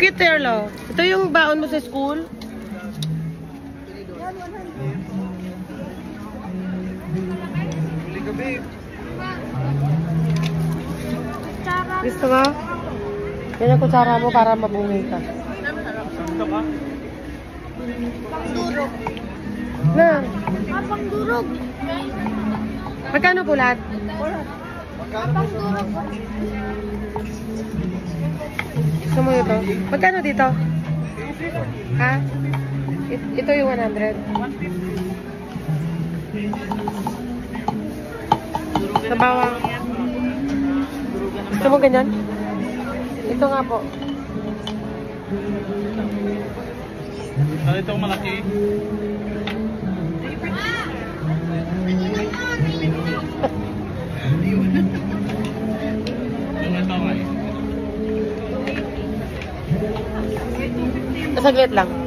cute, Terlo. Ito yung baon mo sa school. Gusto mo? Yan ang kutsara mo para mabungay ka. Pangdurog. Na. Pangdurog. Magkano pulat? Pangdurog. Gusto mo ito? Magkano dito? Ha? Ito yung 100. Sa bawang. Gusto mo ganyan? Ito nga po. Ano itong malaki? Yung ito nga eh. Saglit lang.